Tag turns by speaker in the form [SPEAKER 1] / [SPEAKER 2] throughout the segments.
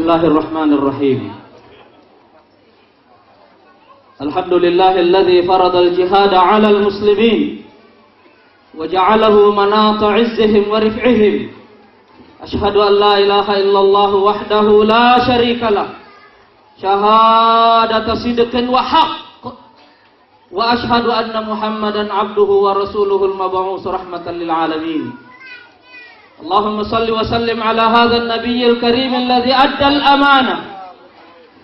[SPEAKER 1] Bismillahirrahmanirrahim. Alhamdulillahilladzi faradal jihada 'alal muslimin wa ja'alahu manata 'izzihim wa rif'ihim. Asyhadu an la ilaha illallah wahdahu la syarika lah. Syahadata sidqin wa haqq. Wa asyhadu anna Muhammadan 'abduhu wa rasuluhul mab'uts rahmatan lil 'alamin. Allahumma salli wa sallim ala hadzal nabiyil karim alladzi adda al-amanah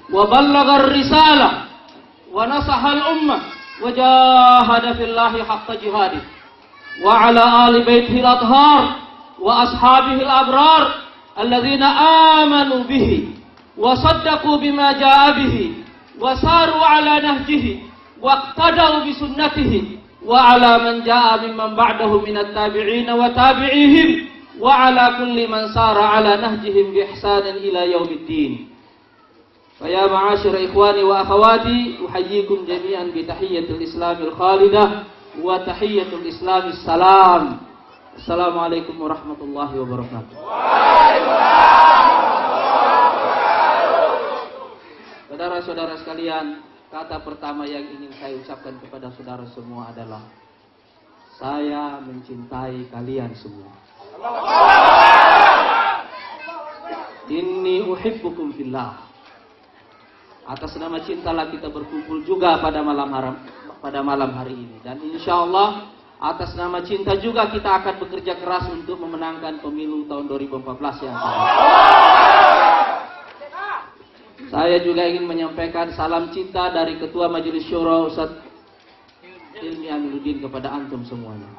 [SPEAKER 1] wa ballagha ar-risalah wa nasaha al-ummah wa jahada fillahi haqqa jihadih wa ala ali baitihi al-athhar wa ashabihi al-abrar alladzina amanu bihi wa saddaqu bima jaa bihi wa saru ala nahjihi wa iqtadaw bi sunnatihi wa ala man jaa mimman ba'dahu min at-tabi'in wa tabi'ihim wa ala kulli man sara ala nahjihim bi ihsanin ila yaumiddin. Fa ya ma'asyira ikhwani wa akhawati, uhayyikum jami'an bi tahiyyatil islamil khalidah wa tahiyyatul islamis salam. Assalamualaikum warahmatullahi wabarakatuh. Saudara-saudara sekalian, kata pertama yang ingin saya ucapkan kepada saudara semua adalah saya mencintai kalian semua. Inni uhibbukum fillah. Atas nama cintalah kita berkumpul juga pada malam hari ini, dan insyaallah atas nama cinta juga kita akan bekerja keras untuk memenangkan pemilu tahun 2014 yang akan datang. Saya juga ingin menyampaikan salam cinta dari Ketua Majelis Syura Ustaz Hilmi Aminuddin kepada antum semuanya.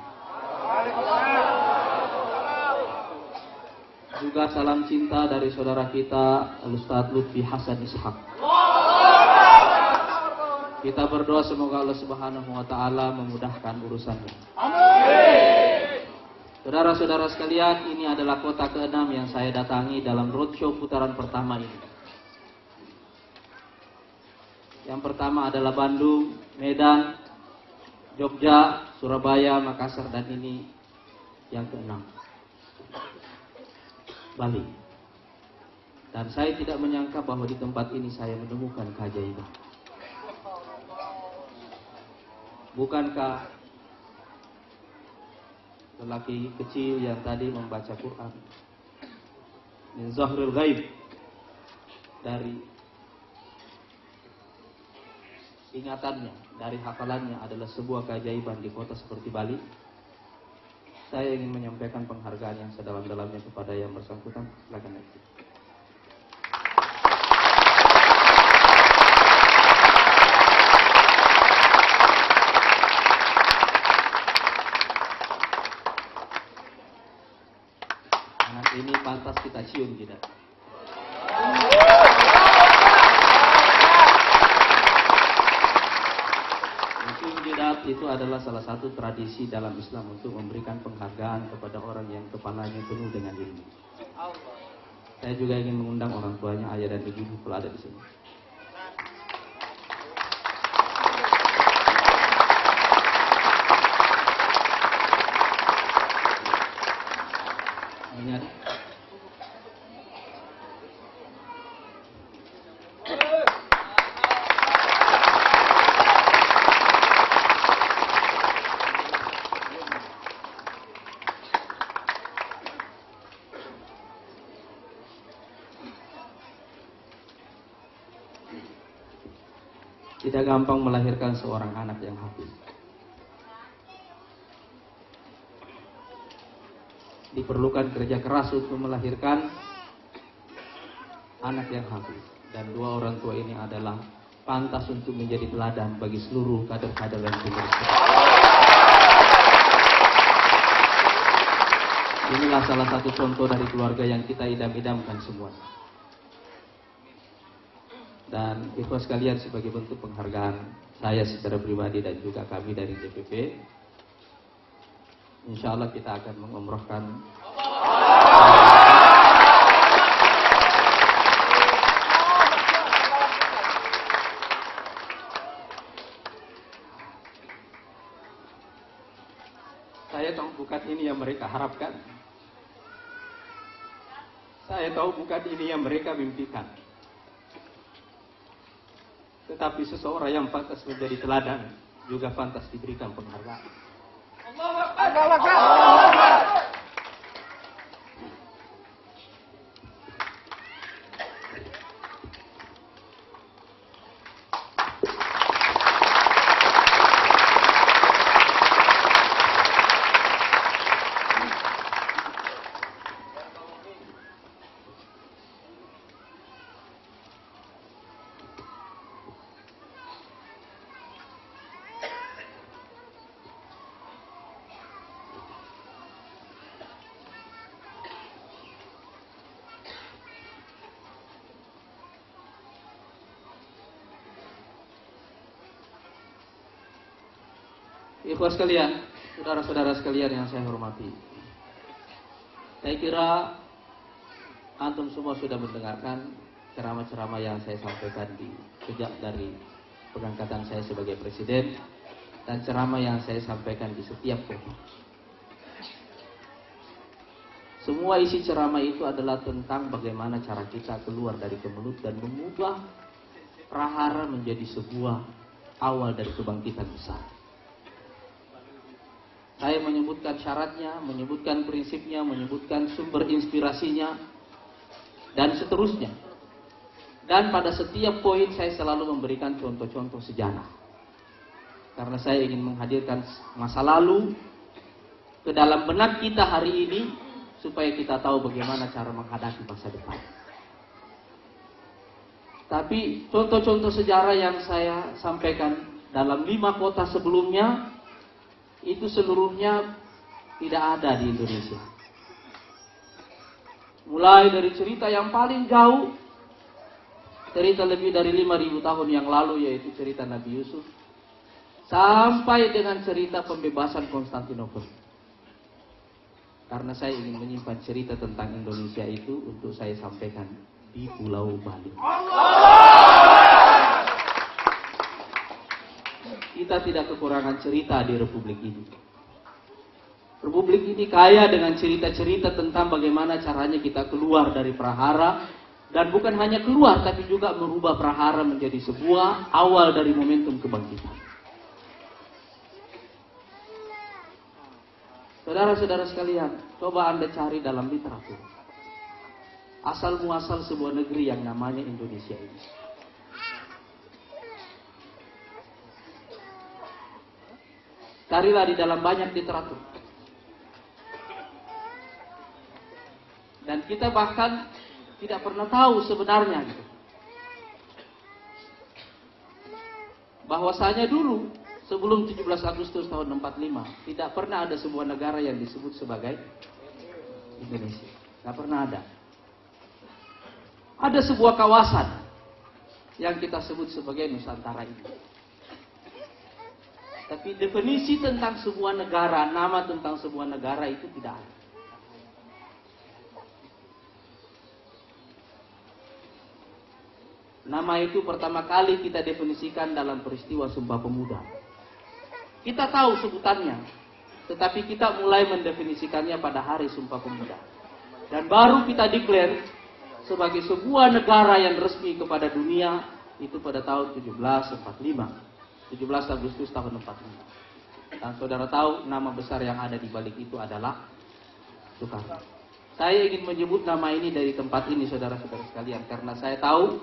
[SPEAKER 1] Juga salam cinta dari saudara kita Al-Ustaz Lutfi Hasan Ishaq. Kita berdoa semoga Allah Subhanahu wa taala memudahkan urusannya. Amin. Saudara-saudara sekalian, ini adalah kota ke-6 yang saya datangi dalam roadshow putaran pertama ini. Yang pertama adalah Bandung, Medan, Jogja, Surabaya, Makassar, dan ini yang ke-6, Bali. Dan saya tidak menyangka bahwa di tempat ini saya menemukan keajaiban. Bukankah lelaki kecil yang tadi membaca Quran min zahril ghaib, dari ingatannya, dari hafalannya adalah sebuah keajaiban di kota seperti Bali? Saya ingin menyampaikan penghargaan yang sedalam-dalamnya kepada yang bersangkutan. Silakan naik. Anak ini pantas kita cium tidak? Itu adalah salah satu tradisi dalam Islam untuk memberikan penghargaan kepada orang yang kepalanya penuh dengan ilmu. Saya juga ingin mengundang orang tuanya, ayah dan ibu kalau ada di sini. Ingat. Tidak gampang melahirkan seorang anak yang hafiz. Diperlukan kerja keras untuk melahirkan anak yang hafiz. Dan dua orang tua ini adalah pantas untuk menjadi teladan bagi seluruh kader-kader dan pengurus. Inilah salah satu contoh dari keluarga yang kita idam-idamkan semua. Dan ikhwas sekalian, sebagai bentuk penghargaan saya secara pribadi dan juga kami dari DPP, insya Allah kita akan mengumrohkan saya tahu bukan ini yang mereka harapkan.
[SPEAKER 2] Saya tahu bukan ini yang mereka mimpikan. Tetapi seseorang yang pantas menjadi teladan juga pantas diberikan penghargaan.
[SPEAKER 3] Allahu Akbar. Allahu Akbar.
[SPEAKER 1] Ikhwas sekalian, saudara-saudara sekalian yang saya hormati. Saya kira antum semua sudah mendengarkan ceramah-ceramah yang saya sampaikan sejak dari pengangkatan saya sebagai presiden dan ceramah yang saya sampaikan di setiap kota. Semua isi ceramah itu adalah tentang bagaimana cara kita keluar dari kemelut dan mengubah prahara menjadi sebuah awal dari kebangkitan besar. Saya menyebutkan syaratnya, menyebutkan prinsipnya, menyebutkan sumber inspirasinya, dan seterusnya. Dan pada setiap poin saya selalu memberikan contoh-contoh sejarah. Karena saya ingin menghadirkan masa lalu ke dalam benak kita hari ini, supaya kita tahu bagaimana cara menghadapi masa depan. Tapi contoh-contoh sejarah yang saya sampaikan dalam 5 kota sebelumnya, itu seluruhnya tidak ada di Indonesia. Mulai dari cerita yang paling jauh, cerita lebih dari 5.000 tahun yang lalu, yaitu cerita Nabi Yusuf, sampai dengan cerita pembebasan Konstantinopel. Karena saya ingin menyimpan cerita tentang Indonesia itu untuk saya sampaikan di Pulau Bali. Kita tidak kekurangan cerita di Republik ini. Republik ini kaya dengan cerita-cerita tentang bagaimana caranya kita keluar dari prahara. Dan bukan hanya keluar, tapi juga merubah prahara menjadi sebuah awal dari momentum kebangkitan. Saudara-saudara sekalian, coba Anda cari dalam literatur asal muasal sebuah negeri yang namanya Indonesia ini. Carilah di dalam banyak literatur. Dan kita bahkan tidak pernah tahu sebenarnya gitu. Bahwasanya dulu sebelum 17 Agustus tahun 45 tidak pernah ada sebuah negara yang disebut sebagai Indonesia. Tidak pernah ada. Ada sebuah kawasan yang kita sebut sebagai Nusantara ini. Tapi definisi tentang sebuah negara, nama tentang sebuah negara itu tidak ada. Nama itu pertama kali kita definisikan dalam peristiwa Sumpah Pemuda. Kita tahu sebutannya, tetapi kita mulai mendefinisikannya pada hari Sumpah Pemuda. Dan baru kita declare sebagai sebuah negara yang resmi kepada dunia itu pada tahun 1745. 17 Agustus tahun 45. Dan saudara tahu nama besar yang ada di balik itu adalah Soekarno. Saya ingin menyebut nama ini dari tempat ini, saudara-saudara sekalian, karena saya tahu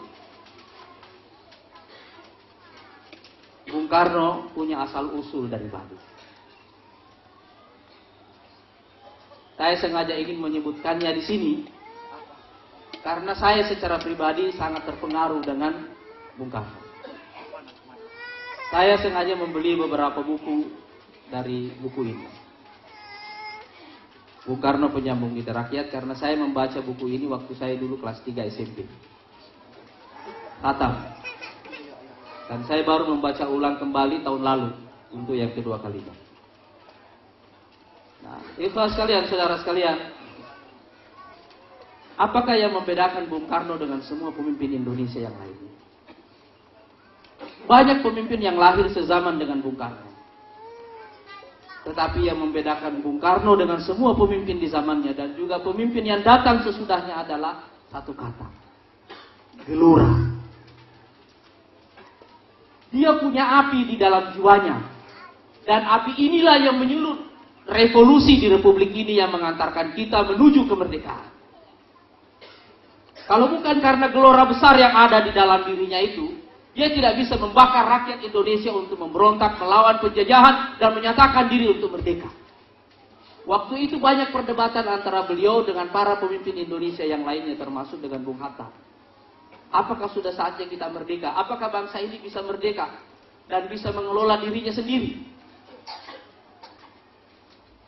[SPEAKER 1] Bung Karno punya asal usul dari Bali. Saya sengaja ingin menyebutkannya di sini karena saya secara pribadi sangat terpengaruh dengan Bung Karno. Saya sengaja membeli beberapa buku dari buku ini. Bung Karno Penyambung Ide Rakyat, karena saya membaca buku ini waktu saya dulu kelas 3 SMP. Khatam. Dan saya baru membaca ulang kembali tahun lalu untuk yang kedua kalinya. Nah, ikhlas sekalian, saudara sekalian, apakah yang membedakan Bung Karno dengan semua pemimpin Indonesia yang lainnya? Banyak pemimpin yang lahir sezaman dengan Bung Karno. Tetapi yang membedakan Bung Karno dengan semua pemimpin di zamannya dan juga pemimpin yang datang sesudahnya adalah satu kata. Gelora. Dia punya api di dalam jiwanya. Dan api inilah yang menyulut revolusi di Republik ini yang mengantarkan kita menuju kemerdekaan. Kalau bukan karena gelora besar yang ada di dalam dirinya itu, dia tidak bisa membakar rakyat Indonesia untuk memberontak melawan penjajahan dan menyatakan diri untuk merdeka. Waktu itu banyak perdebatan antara beliau dengan para pemimpin Indonesia yang lainnya termasuk dengan Bung Hatta. Apakah sudah saatnya kita merdeka? Apakah bangsa ini bisa merdeka dan bisa mengelola dirinya sendiri?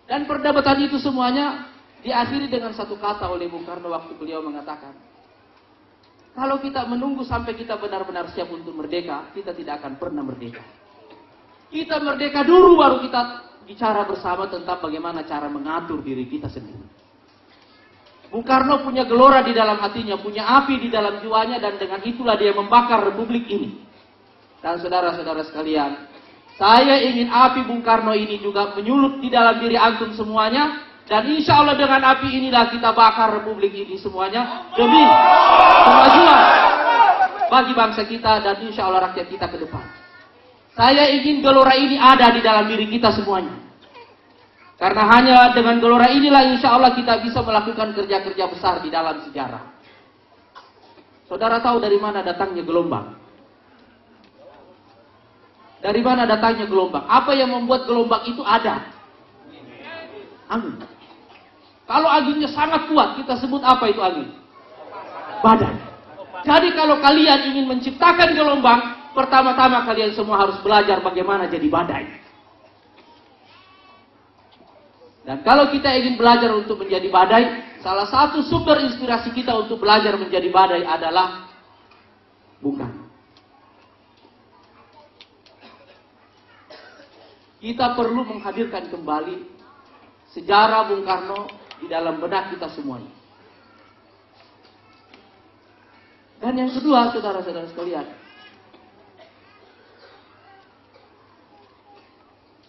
[SPEAKER 1] Dan perdebatan itu semuanya diakhiri dengan satu kata oleh Bung Karno waktu beliau mengatakan, kalau kita menunggu sampai kita benar-benar siap untuk merdeka, kita tidak akan pernah merdeka. Kita merdeka dulu baru kita bicara bersama tentang bagaimana cara mengatur diri kita sendiri. Bung Karno punya gelora di dalam hatinya, punya api di dalam jiwanya, dan dengan itulah dia membakar Republik ini. Dan saudara-saudara sekalian, saya ingin api Bung Karno ini juga menyulut di dalam diri antum semuanya. Dan insya Allah dengan api inilah kita bakar Republik ini semuanya demi kemajuan bagi bangsa kita dan insya Allah rakyat kita ke depan. Saya ingin gelora ini ada di dalam diri kita semuanya. Karena hanya dengan gelora inilah insya Allah kita bisa melakukan kerja-kerja besar di dalam sejarah. Saudara tahu dari mana datangnya gelombang? Dari mana datangnya gelombang? Apa yang membuat gelombang itu ada? Angin. Kalau anginnya sangat kuat, kita sebut apa itu angin? Badai. Jadi kalau kalian ingin menciptakan gelombang, pertama-tama kalian semua harus belajar bagaimana jadi badai. Dan kalau kita ingin belajar untuk menjadi badai, salah satu sumber inspirasi kita untuk belajar menjadi badai adalah Bung Karno. Kita perlu menghadirkan kembali sejarah Bung Karno di dalam benak kita semuanya. Dan yang kedua, saudara-saudara sekalian,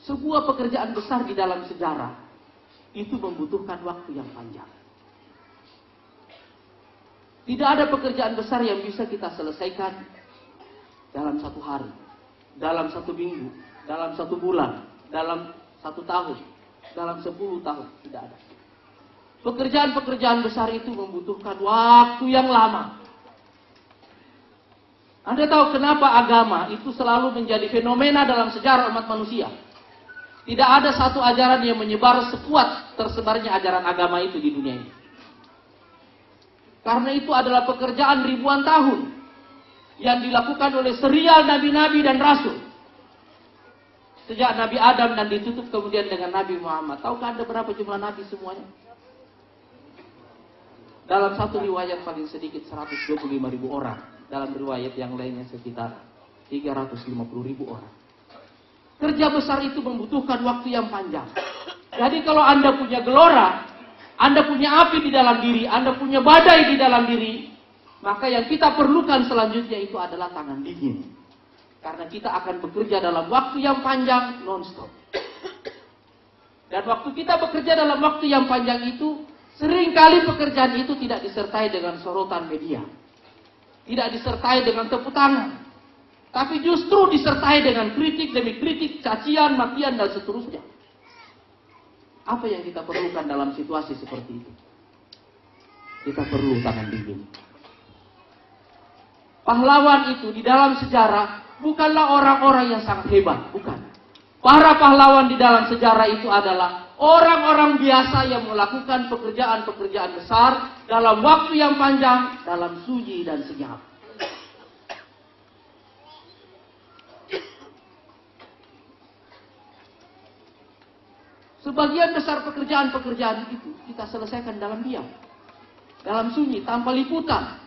[SPEAKER 1] sebuah pekerjaan besar di dalam sejarah itu membutuhkan waktu yang panjang. Tidak ada pekerjaan besar yang bisa kita selesaikan dalam satu hari, dalam satu minggu, dalam satu bulan, dalam satu tahun, dalam 10 tahun. Tidak ada. Pekerjaan-pekerjaan besar itu membutuhkan waktu yang lama. Anda tahu kenapa agama itu selalu menjadi fenomena dalam sejarah umat manusia? Tidak ada satu ajaran yang menyebar sekuat tersebarnya ajaran agama itu di dunia ini. Karena itu adalah pekerjaan ribuan tahun yang dilakukan oleh serial nabi-nabi dan rasul. Sejak Nabi Adam dan ditutup kemudian dengan Nabi Muhammad. Tahukah Anda berapa jumlah nabi semuanya? Dalam satu riwayat paling sedikit 125.000 orang. Dalam riwayat yang lainnya sekitar 350.000 orang. Kerja besar itu membutuhkan waktu yang panjang. Jadi kalau Anda punya gelora, Anda punya api di dalam diri, Anda punya badai di dalam diri, maka yang kita perlukan selanjutnya itu adalah tangan dingin. Karena kita akan bekerja dalam waktu yang panjang, non-stop. Dan waktu kita bekerja dalam waktu yang panjang itu, seringkali pekerjaan itu tidak disertai dengan sorotan media. Tidak disertai dengan tepuk tangan. Tapi justru disertai dengan kritik demi kritik, cacian, makian, dan seterusnya. Apa yang kita perlukan dalam situasi seperti itu? Kita perlu tangan dingin. Pahlawan itu di dalam sejarah bukanlah orang-orang yang sangat hebat, bukan. Para pahlawan di dalam sejarah itu adalah orang-orang biasa yang melakukan pekerjaan-pekerjaan besar dalam waktu yang panjang, dalam sunyi dan senyap. Sebagian besar pekerjaan-pekerjaan itu kita selesaikan dalam diam, dalam sunyi, tanpa liputan.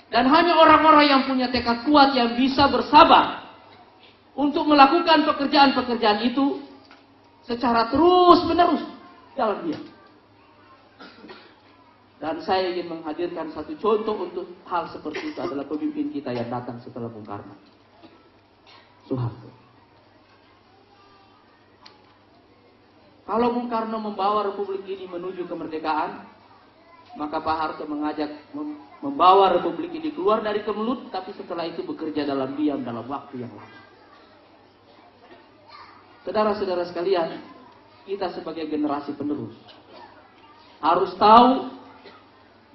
[SPEAKER 1] Dan hanya orang-orang yang punya tekad kuat yang bisa bersabar untuk melakukan pekerjaan-pekerjaan itu secara terus-menerus dalam diam. Dan saya ingin menghadirkan satu contoh untuk hal seperti itu adalah pemimpin kita yang datang setelah Bung Karno, Soeharto. Kalau Bung Karno membawa Republik ini menuju kemerdekaan, maka Pak Harto mengajak membawa Republik ini keluar dari kemelut, tapi setelah itu bekerja dalam diam dalam waktu yang lama. Saudara-saudara sekalian, kita sebagai generasi penerus harus tahu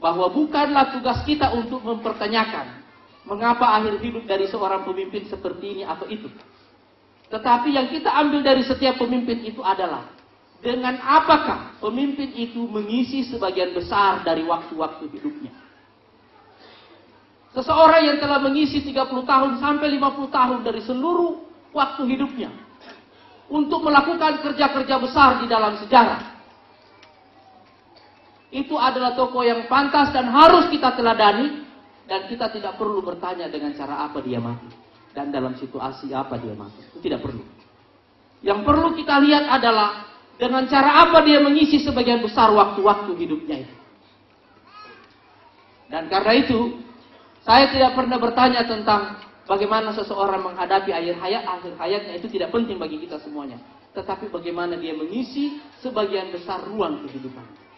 [SPEAKER 1] bahwa bukanlah tugas kita untuk mempertanyakan mengapa akhir hidup dari seorang pemimpin seperti ini atau itu. Tetapi yang kita ambil dari setiap pemimpin itu adalah dengan apakah pemimpin itu mengisi sebagian besar dari waktu-waktu hidupnya. Seseorang yang telah mengisi 30 tahun sampai 50 tahun dari seluruh waktu hidupnya untuk melakukan kerja-kerja besar di dalam sejarah, itu adalah tokoh yang pantas dan harus kita teladani, dan kita tidak perlu bertanya dengan cara apa dia mati dan dalam situasi apa dia mati. Itu tidak perlu. Yang perlu kita lihat adalah dengan cara apa dia mengisi sebagian besar waktu-waktu hidupnya itu. Dan karena itu, saya tidak pernah bertanya tentang bagaimana seseorang menghadapi akhir hayatnya, itu tidak penting bagi kita semuanya. Tetapi bagaimana dia mengisi sebagian besar ruang kehidupan.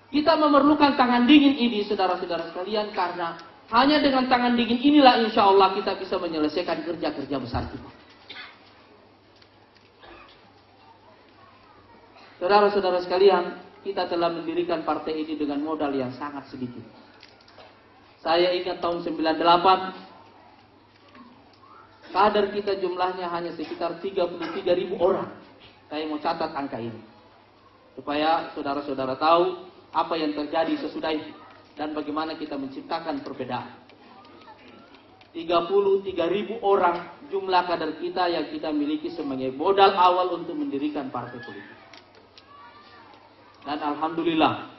[SPEAKER 1] Kita memerlukan tangan dingin ini, saudara-saudara sekalian, karena hanya dengan tangan dingin inilah insya Allah kita bisa menyelesaikan kerja-kerja besar kita. Saudara-saudara sekalian, kita telah mendirikan partai ini dengan modal yang sangat sedikit. Saya ingat tahun 98, kader kita jumlahnya hanya sekitar 33.000 orang. Saya mau catat angka ini, supaya saudara-saudara tahu apa yang terjadi sesudah itu dan bagaimana kita menciptakan perbedaan. 33.000 orang jumlah kader kita yang kita miliki sebagai modal awal untuk mendirikan partai politik. Dan alhamdulillah,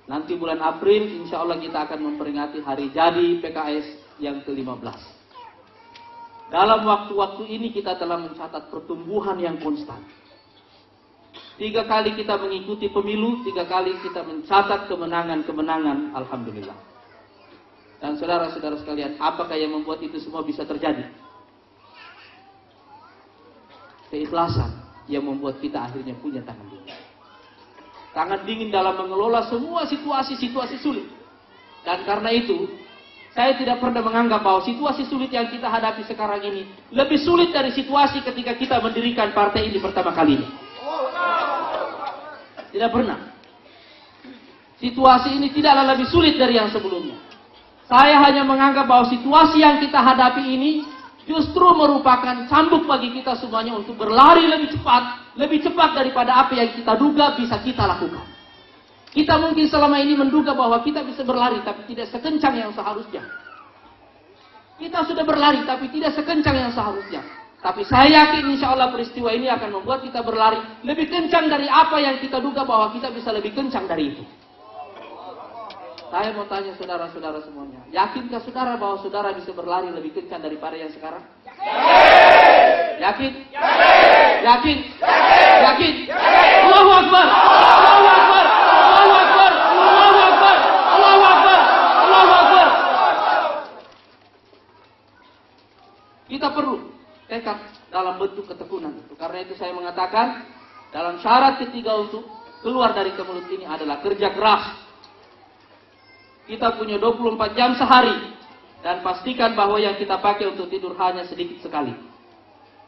[SPEAKER 1] nanti bulan April insya Allah kita akan memperingati hari jadi PKS yang ke-15. Dalam waktu-waktu ini kita telah mencatat pertumbuhan yang konstan. 3 kali kita mengikuti pemilu, 3 kali kita mencatat kemenangan-kemenangan, alhamdulillah. Dan saudara-saudara sekalian, apakah yang membuat itu semua bisa terjadi? Keikhlasan yang membuat kita akhirnya punya tangan dingin. Tangan dingin dalam mengelola semua situasi-situasi sulit. Dan karena itu, saya tidak pernah menganggap bahwa situasi sulit yang kita hadapi sekarang ini lebih sulit dari situasi ketika kita mendirikan partai ini pertama kalinya. Tidak pernah. Situasi ini tidaklah lebih sulit dari yang sebelumnya. Saya hanya menganggap bahwa situasi yang kita hadapi ini justru merupakan cambuk bagi kita semuanya untuk berlari lebih cepat daripada apa yang kita duga bisa kita lakukan. Kita mungkin selama ini menduga bahwa kita bisa berlari, tapi tidak sekencang yang seharusnya. Kita sudah berlari, tapi tidak sekencang yang seharusnya. Tapi saya yakin insya Allah peristiwa ini akan membuat kita berlari lebih kencang dari apa yang kita duga bahwa kita bisa lebih kencang dari itu. Saya mau tanya saudara-saudara semuanya, yakinkah saudara bahwa saudara bisa berlari lebih kencang daripada yang sekarang? Yakin? Yakin? Yakin? Allahu Akbar! Allahu Akbar! Allahu Akbar! Allahu Akbar! Allahu Akbar! Allahu Akbar! Kita perlu tekad dalam bentuk ketekunan itu. Karena itu saya mengatakan, dalam syarat ketiga untuk keluar dari kemelut ini adalah kerja keras. Kita punya 24 jam sehari, dan pastikan bahwa yang kita pakai untuk tidur hanya sedikit sekali.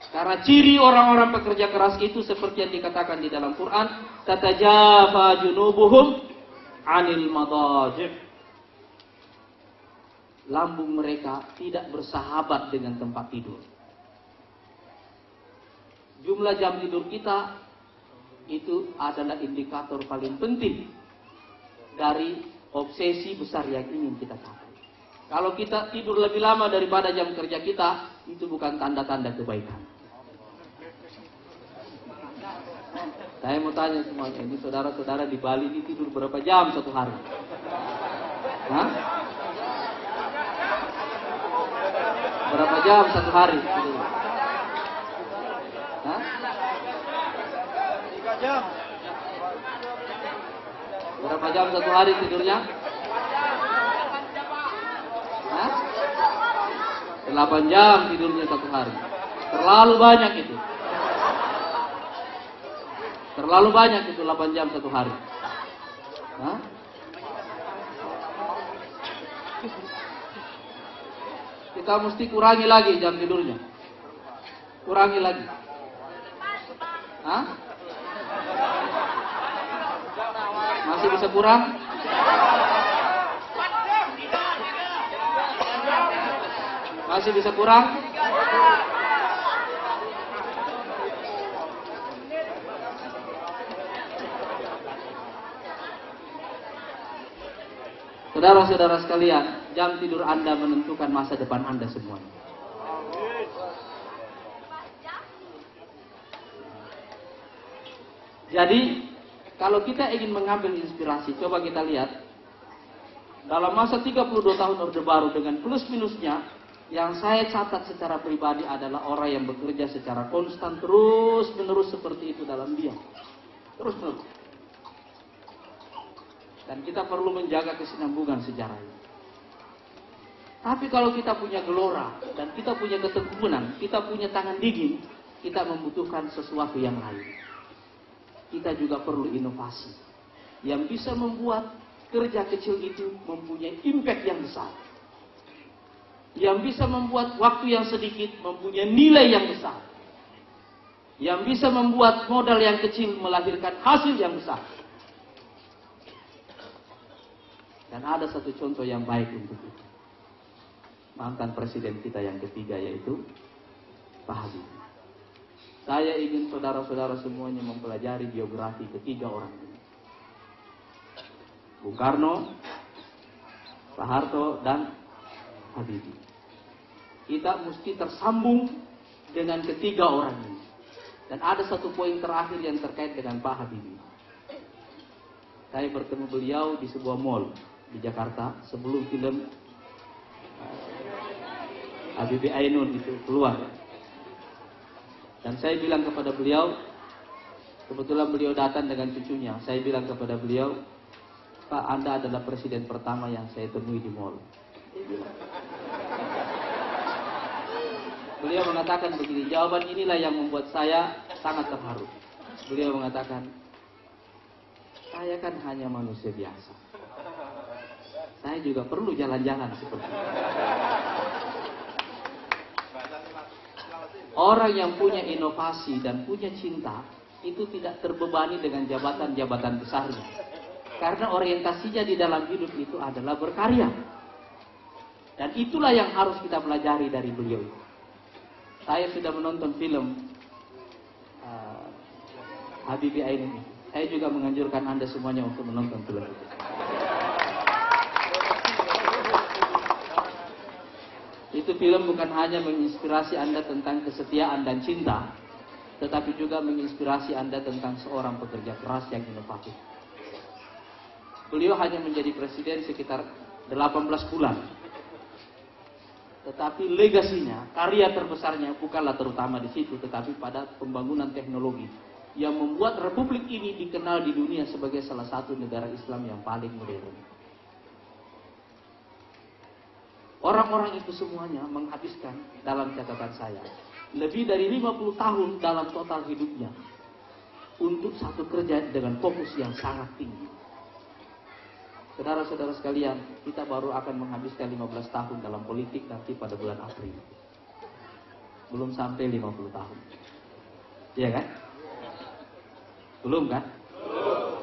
[SPEAKER 1] Karena ciri orang-orang pekerja keras itu seperti yang dikatakan di dalam Quran, tatajafa junubuhum 'anil madaji'. Lambung mereka tidak bersahabat dengan tempat tidur. Jumlah jam tidur kita itu adalah indikator paling penting dari obsesi besar yang ingin kita capai. Kalau kita tidur lebih lama daripada jam kerja kita, itu bukan tanda-tanda kebaikan. Saya mau tanya semuanya, ini saudara-saudara di Bali ini tidur berapa jam satu hari? Hah? Berapa jam satu hari? Hah?
[SPEAKER 3] 3 jam.
[SPEAKER 1] Berapa jam satu hari tidurnya? Hah? 8 jam tidurnya satu hari. Terlalu banyak itu. Terlalu banyak itu 8 jam satu hari. Hah? Kita mesti kurangi lagi jam tidurnya. Kurangi lagi. Hah? Masih bisa kurang? Masih bisa kurang? Saudara-saudara sekalian, jam tidur Anda menentukan masa depan Anda semuanya. Jadi, kalau kita ingin mengambil inspirasi, coba kita lihat. Dalam masa 32 tahun Orde Baru dengan plus minusnya, yang saya catat secara pribadi adalah orang yang bekerja secara konstan terus-menerus seperti itu dalam diam. Terus-menerus. Dan kita perlu menjaga kesinambungan sejarah ini. Tapi kalau kita punya gelora dan kita punya ketekunan, kita punya tangan dingin, kita membutuhkan sesuatu yang lain. Kita juga perlu inovasi yang bisa membuat kerja kecil itu mempunyai impact yang besar. Yang bisa membuat waktu yang sedikit mempunyai nilai yang besar. Yang bisa membuat modal yang kecil melahirkan hasil yang besar. Dan ada satu contoh yang baik untuk itu. Mantan presiden kita yang ketiga yaitu Pak Habibie. Saya ingin saudara-saudara semuanya mempelajari biografi ketiga orang ini. Bung Karno, Pak Harto, dan Habibie. Kita mesti tersambung dengan ketiga orang ini. Dan ada satu poin terakhir yang terkait dengan Pak Habibie. Saya bertemu beliau di sebuah mall di Jakarta sebelum film Habibie Ainun itu keluar. Dan saya bilang kepada beliau, kebetulan beliau datang dengan cucunya. Saya bilang kepada beliau, Pak, Anda adalah presiden pertama yang saya temui di mall. Beliau mengatakan begini, jawaban inilah yang membuat saya sangat terharu. Beliau mengatakan, saya kan hanya manusia biasa. Saya juga perlu jalan-jalan seperti itu. Orang yang punya inovasi dan punya cinta, itu tidak terbebani dengan jabatan-jabatan besarnya. Karena orientasinya di dalam hidup itu adalah berkarya. Dan itulah yang harus kita pelajari dari beliau. Saya sudah menonton film Habibie Ainun. Saya juga menganjurkan Anda semuanya untuk menonton film itu. Itu film bukan hanya menginspirasi Anda tentang kesetiaan dan cinta, tetapi juga menginspirasi Anda tentang seorang pekerja keras yang inovatif. Beliau hanya menjadi presiden sekitar 18 bulan. Tetapi legasinya, karya terbesarnya bukanlah terutama di situ, tetapi pada pembangunan teknologi yang membuat Republik ini dikenal di dunia sebagai salah satu negara Islam yang paling modern. Orang-orang itu semuanya menghabiskan dalam catatan saya lebih dari 50 tahun dalam total hidupnya untuk satu kerja dengan fokus yang sangat tinggi. Saudara-saudara sekalian, kita baru akan menghabiskan 15 tahun dalam politik nanti pada bulan April. Belum sampai 50 tahun. Iya kan? Belum kan?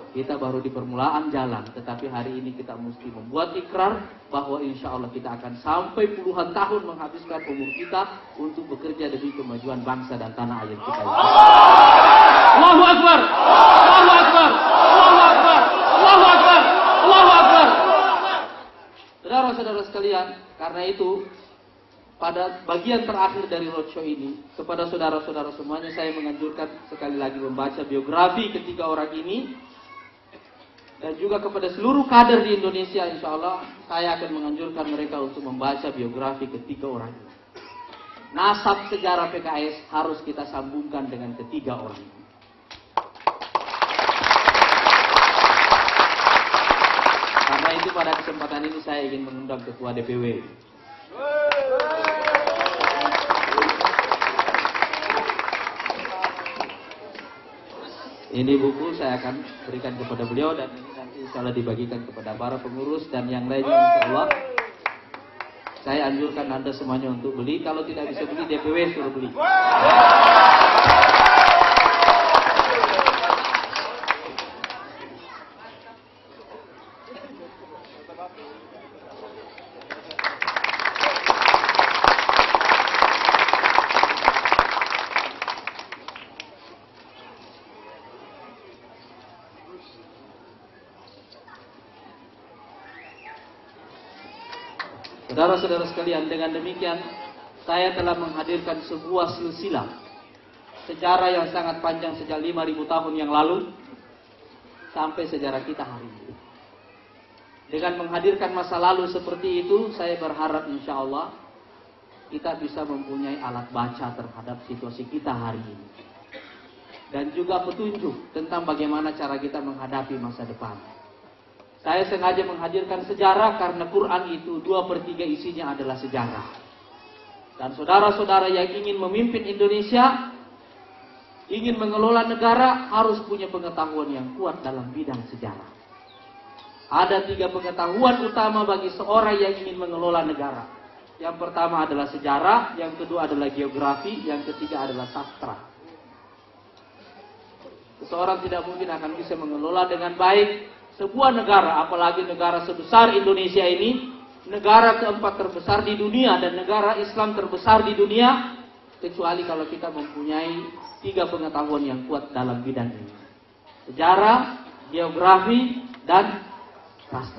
[SPEAKER 1] Kita baru di permulaan jalan, tetapi hari ini kita mesti membuat ikrar bahwa insya Allah kita akan sampai puluhan tahun menghabiskan umur kita untuk bekerja demi kemajuan bangsa dan tanah air kita. Allahu Akbar! Allahu Akbar! Allahu Akbar! Allahu Akbar! Allahu Akbar! Saudara-saudara sekalian, karena itu pada bagian terakhir dari roadshow ini, kepada saudara-saudara semuanya saya menganjurkan sekali lagi membaca biografi ketiga orang ini. Dan juga kepada seluruh kader di Indonesia, insya Allah saya akan menganjurkan mereka untuk membaca biografi ketiga orang ini. Nasab sejarah PKS harus kita sambungkan dengan ketiga orang ini. Karena itu pada kesempatan ini saya ingin mengundang Ketua DPW. Ini buku saya akan berikan kepada beliau dan ini nanti insya Allah dibagikan kepada para pengurus dan yang lainnya insya Allah. Saya anjurkan Anda semuanya untuk beli. Kalau tidak bisa beli, DPW suruh beli. Saudara-saudara sekalian, dengan demikian saya telah menghadirkan sebuah silsilah sejarah yang sangat panjang sejak 5.000 tahun yang lalu sampai sejarah kita hari ini. Dengan menghadirkan masa lalu seperti itu, saya berharap insya Allah kita bisa mempunyai alat baca terhadap situasi kita hari ini. Dan juga petunjuk tentang bagaimana cara kita menghadapi masa depan. Saya sengaja menghadirkan sejarah karena Quran itu 2/3 isinya adalah sejarah. Dan saudara-saudara yang ingin memimpin Indonesia, ingin mengelola negara, harus punya pengetahuan yang kuat dalam bidang sejarah. Ada 3 pengetahuan utama bagi seorang yang ingin mengelola negara. Yang pertama adalah sejarah, yang kedua adalah geografi, yang ketiga adalah sastra. Seseorang tidak mungkin akan bisa mengelola dengan baik sebuah negara, apalagi negara sebesar Indonesia ini, negara keempat terbesar di dunia dan negara Islam terbesar di dunia, kecuali kalau kita mempunyai 3 pengetahuan yang kuat dalam bidang ini. Sejarah, geografi, dan sastra.